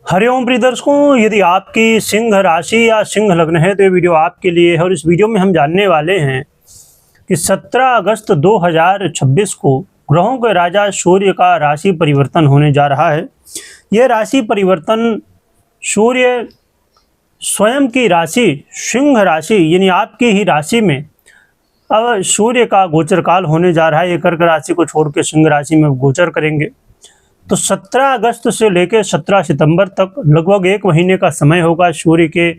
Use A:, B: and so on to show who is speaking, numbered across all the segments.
A: हरिओम प्रिय दर्शकों, यदि आपकी सिंह राशि या सिंह लग्न है तो ये वीडियो आपके लिए है। और इस वीडियो में हम जानने वाले हैं कि 17 अगस्त 2026 को ग्रहों के राजा सूर्य का राशि परिवर्तन होने जा रहा है। यह राशि परिवर्तन सूर्य स्वयं की राशि सिंह राशि यानी आपकी ही राशि में अब सूर्य का गोचर काल होने जा रहा है। ये कर्क राशि को छोड़ के सिंह राशि में गोचर करेंगे। तो 17 अगस्त से लेकर 17 सितंबर तक लगभग 1 महीने का समय होगा सूर्य के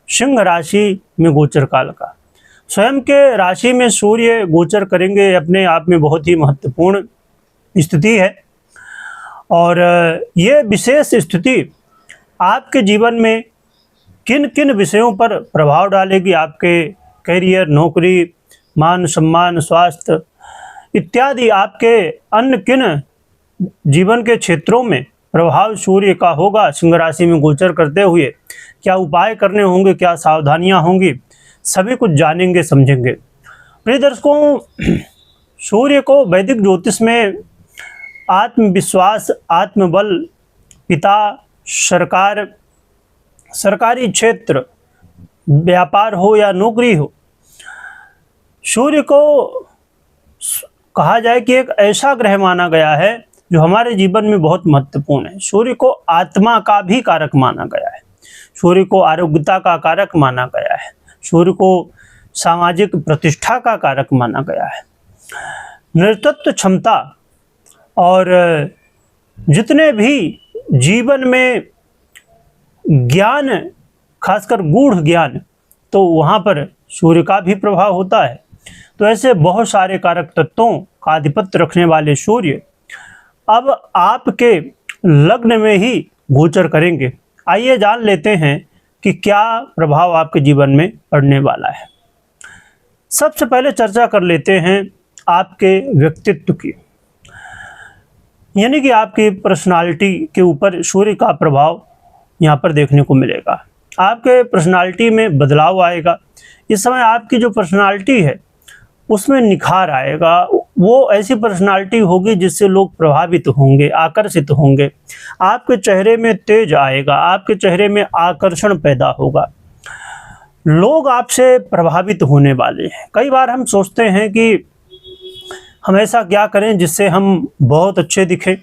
A: सिंह राशि में गोचर काल का। स्वयं के राशि में सूर्य गोचर करेंगे, अपने आप में बहुत ही महत्वपूर्ण स्थिति है। और ये विशेष स्थिति आपके जीवन में किन किन विषयों पर प्रभाव डालेगी, आपके करियर, नौकरी, मान सम्मान, स्वास्थ्य इत्यादि आपके अन्य किन जीवन के क्षेत्रों में प्रभाव सूर्य का होगा सिंह राशि में गोचर करते हुए, क्या उपाय करने होंगे, क्या सावधानियां होंगी, सभी कुछ जानेंगे समझेंगे। प्रिय दर्शकों, सूर्य को वैदिक ज्योतिष में आत्मविश्वास, आत्मबल, पिता, सरकार, सरकारी क्षेत्र, व्यापार हो या नौकरी हो, सूर्य को कहा जाए कि एक ऐसा ग्रह माना गया है जो हमारे जीवन में बहुत महत्वपूर्ण है। सूर्य को आत्मा का भी कारक माना गया है, सूर्य को आरोग्यता का कारक माना गया है, सूर्य को सामाजिक प्रतिष्ठा का कारक माना गया है। नेतृत्व क्षमता और जितने भी जीवन में ज्ञान, खासकर गूढ़ ज्ञान, तो वहाँ पर सूर्य का भी प्रभाव होता है। तो ऐसे बहुत सारे कारक तत्वों का आधिपत्य रखने वाले सूर्य अब आपके लग्न में ही गोचर करेंगे। आइए जान लेते हैं कि क्या प्रभाव आपके जीवन में पड़ने वाला है। सबसे पहले चर्चा कर लेते हैं आपके व्यक्तित्व की, यानी कि आपकी पर्सनालिटी के ऊपर सूर्य का प्रभाव यहाँ पर देखने को मिलेगा। आपके पर्सनालिटी में बदलाव आएगा। इस समय आपकी जो पर्सनालिटी है उसमें निखार आएगा। वो ऐसी पर्सनालिटी होगी जिससे लोग प्रभावित होंगे, आकर्षित होंगे। आपके चेहरे में तेज आएगा, आपके चेहरे में आकर्षण पैदा होगा, लोग आपसे प्रभावित होने वाले हैं। कई बार हम सोचते हैं कि हम ऐसा क्या करें जिससे हम बहुत अच्छे दिखें,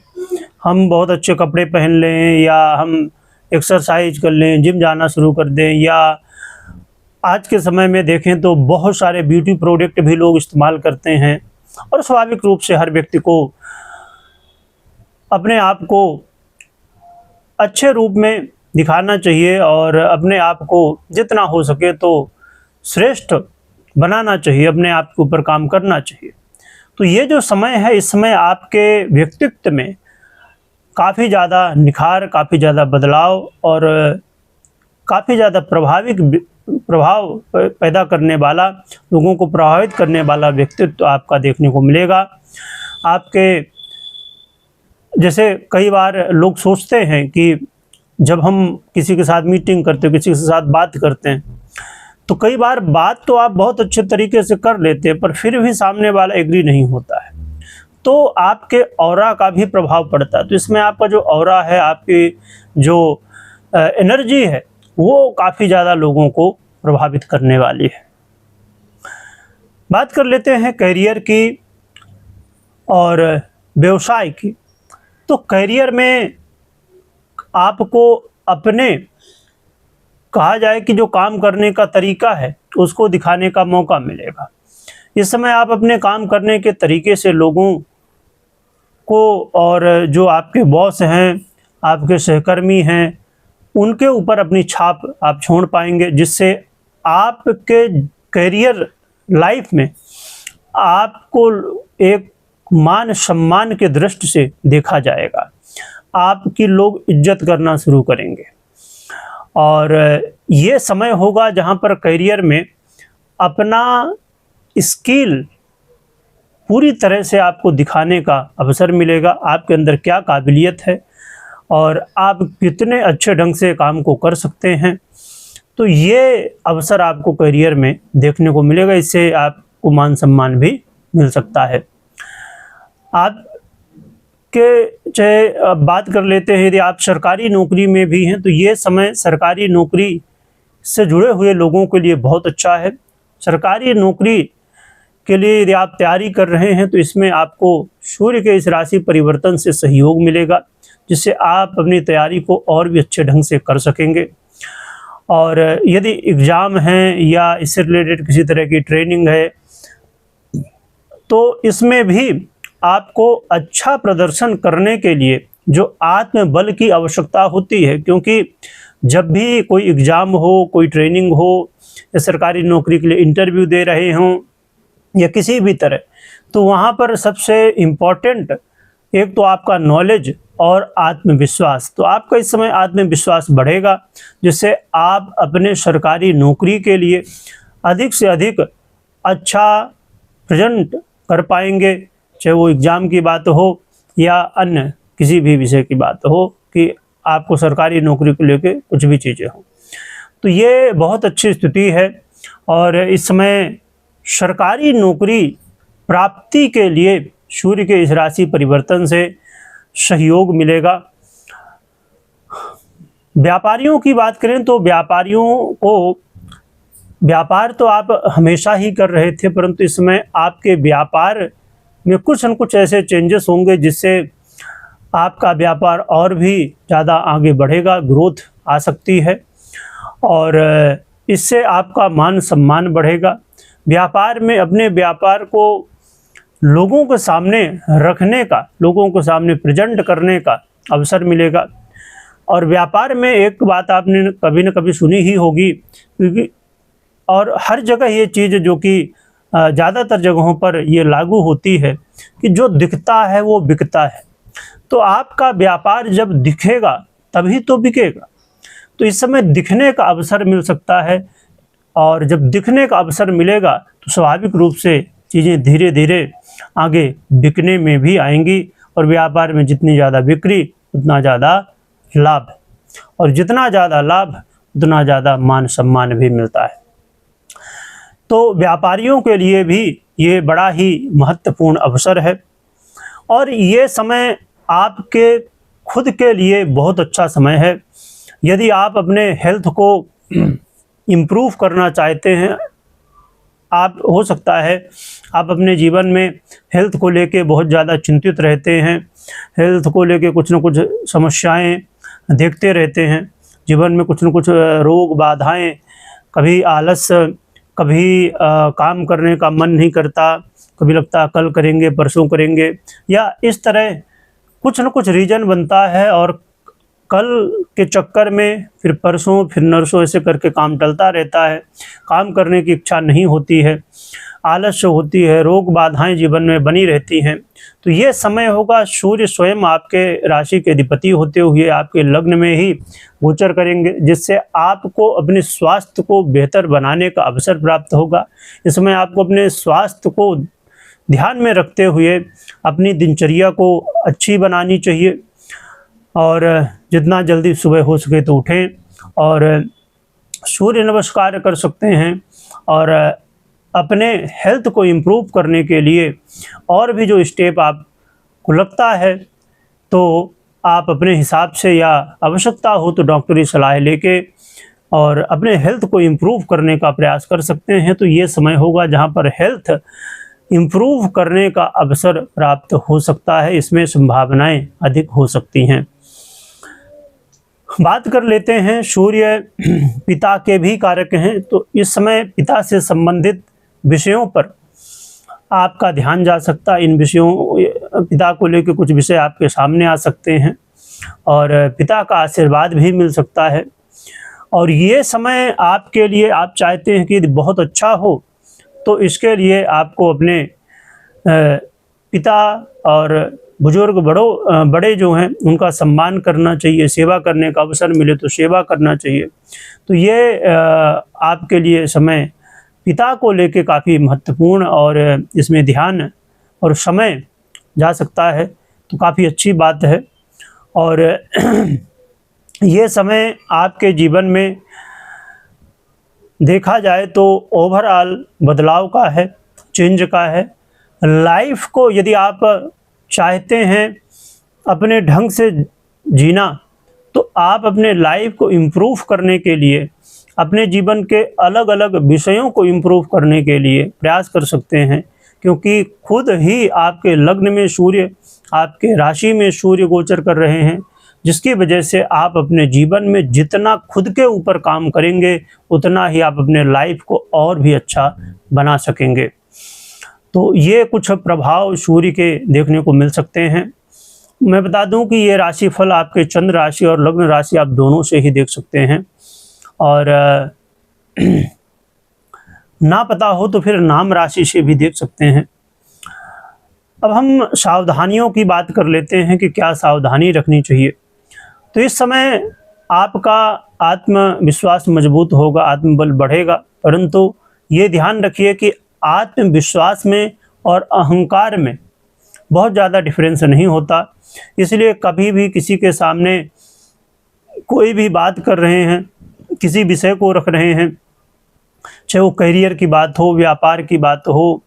A: हम बहुत अच्छे कपड़े पहन लें, या हम एक्सरसाइज कर लें, जिम जाना शुरू कर दें, या आज के समय में देखें तो बहुत सारे ब्यूटी प्रोडक्ट भी लोग इस्तेमाल करते हैं। और स्वाभाविक रूप से हर व्यक्ति को अपने आप को अच्छे रूप में दिखाना चाहिए और अपने आप को जितना हो सके तो श्रेष्ठ बनाना चाहिए, अपने आप के ऊपर काम करना चाहिए। तो ये जो समय है, इस समय आपके व्यक्तित्व में काफ़ी ज़्यादा निखार, काफ़ी ज़्यादा बदलाव और काफ़ी ज़्यादा प्रभाव पैदा करने वाला, लोगों को प्रभावित करने वाला व्यक्तित्व आपका देखने को मिलेगा। आपके जैसे कई बार लोग सोचते हैं कि जब हम किसी के साथ मीटिंग करते हैं, किसी के साथ बात करते हैं, तो कई बार बात तो आप बहुत अच्छे तरीके से कर लेते हैं पर फिर भी सामने वाला एग्री नहीं होता है, तो आपके ऑरा का भी प्रभाव पड़ता है। तो इसमें आपका जो ऑरा है, आपकी जो एनर्जी है, वो काफ़ी ज़्यादा लोगों को प्रभावित करने वाली है। बात कर लेते हैं करियर की और व्यवसाय की। तो करियर में आपको अपने, कहा जाए कि जो काम करने का तरीका है उसको दिखाने का मौका मिलेगा। इस समय आप अपने काम करने के तरीके से लोगों को, और जो आपके बॉस हैं, आपके सहकर्मी हैं, उनके ऊपर अपनी छाप आप छोड़ पाएंगे, जिससे आपके करियर लाइफ में आपको एक मान सम्मान के दृष्टि से देखा जाएगा। आपकी लोग इज्जत करना शुरू करेंगे। और ये समय होगा जहां पर करियर में अपना स्किल पूरी तरह से आपको दिखाने का अवसर मिलेगा। आपके अंदर क्या काबिलियत है और आप कितने अच्छे ढंग से काम को कर सकते हैं, तो ये अवसर आपको करियर में देखने को मिलेगा। इससे आपको मान सम्मान भी मिल सकता है। आप के चाहे बात कर लेते हैं, यदि आप सरकारी नौकरी में भी हैं तो ये समय सरकारी नौकरी से जुड़े हुए लोगों के लिए बहुत अच्छा है। सरकारी नौकरी के लिए यदि आप तैयारी कर रहे हैं तो इसमें आपको सूर्य के इस राशि परिवर्तन से सहयोग मिलेगा, जिससे आप अपनी तैयारी को और भी अच्छे ढंग से कर सकेंगे। और यदि एग्ज़ाम हैं या इससे रिलेटेड किसी तरह की ट्रेनिंग है तो इसमें भी आपको अच्छा प्रदर्शन करने के लिए जो आत्मबल की आवश्यकता होती है, क्योंकि जब भी कोई एग्ज़ाम हो, कोई ट्रेनिंग हो या सरकारी नौकरी के लिए इंटरव्यू दे रहे हों या किसी भी तरह, तो वहाँ पर सबसे इम्पोर्टेंट एक तो आपका नॉलेज और आत्मविश्वास। तो आपका इस समय आत्मविश्वास बढ़ेगा, जिससे आप अपने सरकारी नौकरी के लिए अधिक से अधिक अच्छा प्रेजेंट कर पाएंगे, चाहे वो एग्ज़ाम की बात हो या अन्य किसी भी विषय की बात हो कि आपको सरकारी नौकरी को लेके कुछ भी चीज़ें हो। तो ये बहुत अच्छी स्थिति है और इस समय सरकारी नौकरी प्राप्ति के लिए सूर्य के इस राशि परिवर्तन से सहयोग मिलेगा। व्यापारियों की बात करें तो व्यापारियों को व्यापार तो आप हमेशा ही कर रहे थे, परंतु इस समय आपके व्यापार में कुछ न कुछ ऐसे चेंजेस होंगे जिससे आपका व्यापार और भी ज़्यादा आगे बढ़ेगा, ग्रोथ आ सकती है और इससे आपका मान सम्मान बढ़ेगा। व्यापार में अपने व्यापार को लोगों के सामने रखने का, लोगों के सामने प्रेजेंट करने का अवसर मिलेगा। और व्यापार में एक बात आपने कभी न कभी सुनी ही होगी, क्योंकि और हर जगह ये चीज़ जो कि ज़्यादातर जगहों पर ये लागू होती है कि जो दिखता है वो बिकता है। तो आपका व्यापार जब दिखेगा तभी तो बिकेगा। तो इस समय दिखने का अवसर मिल सकता है और जब दिखने का अवसर मिलेगा तो स्वाभाविक रूप से चीज़ें धीरे धीरे आगे बिकने में भी आएंगी और व्यापार में जितनी ज़्यादा बिक्री उतना ज़्यादा लाभ, और जितना ज़्यादा लाभ उतना ज़्यादा मान सम्मान भी मिलता है। तो व्यापारियों के लिए भी ये बड़ा ही महत्वपूर्ण अवसर है और ये समय आपके खुद के लिए बहुत अच्छा समय है। यदि आप अपने हेल्थ को इम्प्रूव करना चाहते हैं, आप हो सकता है आप अपने जीवन में हेल्थ को लेके बहुत ज़्यादा चिंतित रहते हैं, हेल्थ को लेके कुछ न कुछ समस्याएं देखते रहते हैं, जीवन में कुछ न कुछ रोग बाधाएं, कभी आलस, कभी काम करने का मन नहीं करता, कभी लगता कल करेंगे परसों करेंगे, या इस तरह कुछ न कुछ रीज़न बनता है और कल के चक्कर में फिर परसों फिर नरसों ऐसे करके काम टलता रहता है, काम करने की इच्छा नहीं होती है, आलस्य होती है, रोग बाधाएं जीवन में बनी रहती हैं। तो ये समय होगा, सूर्य स्वयं आपके राशि के अधिपति होते हुए आपके लग्न में ही गोचर करेंगे, जिससे आपको अपने स्वास्थ्य को बेहतर बनाने का अवसर प्राप्त होगा। इसमें आपको अपने स्वास्थ्य को ध्यान में रखते हुए अपनी दिनचर्या को अच्छी बनानी चाहिए और जितना जल्दी सुबह हो सके तो उठें और सूर्य नमस्कार कर सकते हैं और अपने हेल्थ को इम्प्रूव करने के लिए और भी जो स्टेप आपको लगता है तो आप अपने हिसाब से या आवश्यकता हो तो डॉक्टरी सलाह लेके और अपने हेल्थ को इम्प्रूव करने का प्रयास कर सकते हैं। तो ये समय होगा जहाँ पर हेल्थ इम्प्रूव करने का अवसर प्राप्त हो सकता है, इसमें संभावनाएं अधिक हो सकती हैं। बात कर लेते हैं, सूर्य पिता के भी कारक हैं, तो इस समय पिता से संबंधित विषयों पर आपका ध्यान जा सकता है। इन विषयों पिता को लेकर कुछ विषय आपके सामने आ सकते हैं और पिता का आशीर्वाद भी मिल सकता है। और ये समय आपके लिए, आप चाहते हैं कि यदि बहुत अच्छा हो तो इसके लिए आपको अपने पिता और बुजुर्ग बड़े जो हैं उनका सम्मान करना चाहिए, सेवा करने का अवसर मिले तो सेवा करना चाहिए। तो ये आपके लिए समय पिता को लेके काफ़ी महत्वपूर्ण और इसमें ध्यान और समय जा सकता है, तो काफ़ी अच्छी बात है। और ये समय आपके जीवन में देखा जाए तो ओवरऑल बदलाव का है, चेंज का है। लाइफ को यदि आप चाहते हैं अपने ढंग से जीना, तो आप अपने लाइफ को इम्प्रूव करने के लिए, अपने जीवन के अलग अलग विषयों को इम्प्रूव करने के लिए प्रयास कर सकते हैं। क्योंकि खुद ही आपके लग्न में सूर्य, आपके राशि में सूर्य गोचर कर रहे हैं, जिसकी वजह से आप अपने जीवन में जितना खुद के ऊपर काम करेंगे उतना ही आप अपने लाइफ को और भी अच्छा बना सकेंगे। तो ये कुछ प्रभाव सूर्य के देखने को मिल सकते हैं। मैं बता दूं कि ये राशिफल आपके चंद्र राशि और लग्न राशि आप दोनों से ही देख सकते हैं, और ना पता हो तो फिर नाम राशि से भी देख सकते हैं। अब हम सावधानियों की बात कर लेते हैं कि क्या सावधानी रखनी चाहिए। तो इस समय आपका आत्मविश्वास मजबूत होगा, आत्मबल बढ़ेगा, परंतु ये ध्यान रखिए कि आत्मविश्वास में और अहंकार में बहुत ज़्यादा डिफरेंस नहीं होता। इसलिए कभी भी किसी के सामने कोई भी बात कर रहे हैं, किसी विषय को रख रहे हैं, चाहे वो करियर की बात हो, व्यापार की बात हो,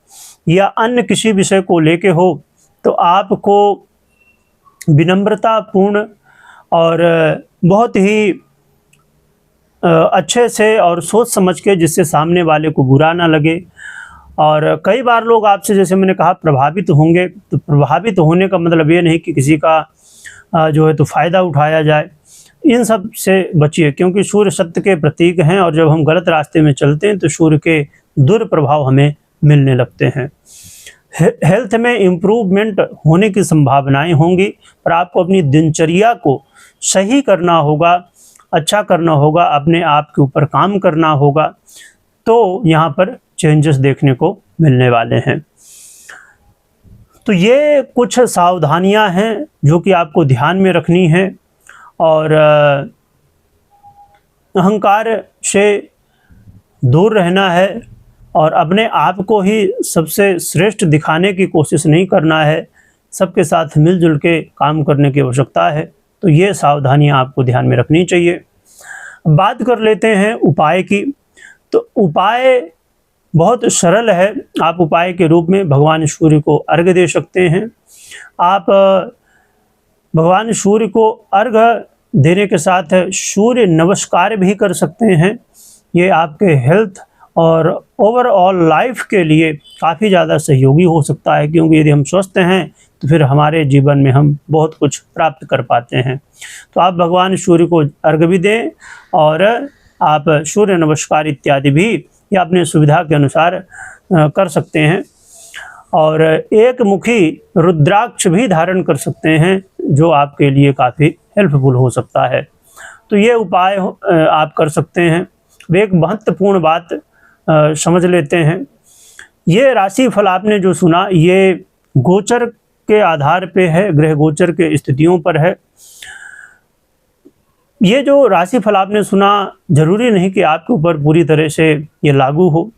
A: या अन्य किसी विषय को लेके हो, तो आपको विनम्रतापूर्ण और बहुत ही अच्छे से और सोच समझ के, जिससे सामने वाले को बुरा ना लगे। और कई बार लोग आपसे, जैसे मैंने कहा, प्रभावित होंगे। तो प्रभावित होने का मतलब ये नहीं कि किसी का जो है तो फ़ायदा उठाया जाए। इन सब से बचिए, क्योंकि सूर्य सत्य के प्रतीक हैं, और जब हम गलत रास्ते में चलते हैं तो सूर्य के दुष्प्रभाव हमें मिलने लगते हैं। हेल्थ में इम्प्रूवमेंट होने की संभावनाएं होंगी, पर आपको अपनी दिनचर्या को सही करना होगा, अच्छा करना होगा, अपने आप के ऊपर काम करना होगा, तो यहाँ पर चेंजेस देखने को मिलने वाले हैं। तो ये कुछ सावधानियां हैं जो कि आपको ध्यान में रखनी है, और अहंकार से दूर रहना है, और अपने आप को ही सबसे श्रेष्ठ दिखाने की कोशिश नहीं करना है। सबके साथ मिलजुल के काम करने की आवश्यकता है। तो ये सावधानियां आपको ध्यान में रखनी चाहिए। बात कर लेते हैं उपाय की। तो उपाय बहुत सरल है। आप उपाय के रूप में भगवान सूर्य को अर्घ्य दे सकते हैं। आप भगवान सूर्य को अर्घ्य देने के साथ सूर्य नमस्कार भी कर सकते हैं। ये आपके हेल्थ और ओवरऑल लाइफ के लिए काफ़ी ज़्यादा सहयोगी हो सकता है, क्योंकि यदि हम स्वस्थ हैं तो फिर हमारे जीवन में हम बहुत कुछ प्राप्त कर पाते हैं। तो आप भगवान सूर्य को अर्घ्य भी दें, और आप सूर्य नमस्कार इत्यादि भी या अपने सुविधा के अनुसार कर सकते हैं। और एक मुखी रुद्राक्ष भी धारण कर सकते हैं, जो आपके लिए काफ़ी हेल्पफुल हो सकता है। तो ये उपाय आप कर सकते हैं। एक महत्वपूर्ण बात समझ लेते हैं। ये राशि फल आपने जो सुना, ये गोचर के आधार पे है, ग्रह गोचर के स्थितियों पर है। ये जो राशि फल आपने सुना, जरूरी नहीं कि आपके ऊपर पूरी तरह से ये लागू हो,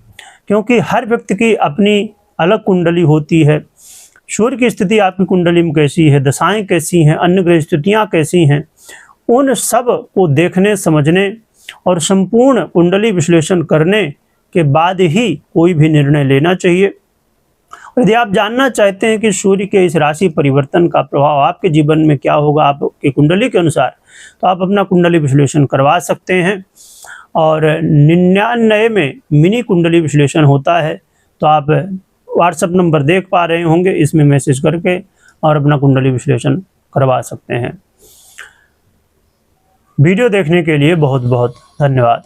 A: क्योंकि हर व्यक्ति की अपनी अलग कुंडली होती है। सूर्य की स्थिति आपकी कुंडली में कैसी है, दशाएं कैसी हैं, अन्य ग्रह स्थितियाँ कैसी हैं, उन सब को देखने, समझने और संपूर्ण कुंडली विश्लेषण करने के बाद ही कोई भी निर्णय लेना चाहिए। यदि आप जानना चाहते हैं कि सूर्य के इस राशि परिवर्तन का प्रभाव आपके जीवन में क्या होगा आपकी कुंडली के अनुसार, तो आप अपना कुंडली विश्लेषण करवा सकते हैं। और 99 में मिनी कुंडली विश्लेषण होता है। तो आप व्हाट्सएप नंबर देख पा रहे होंगे, इसमें मैसेज करके और अपना कुंडली विश्लेषण करवा सकते हैं। वीडियो देखने के लिए बहुत बहुत धन्यवाद।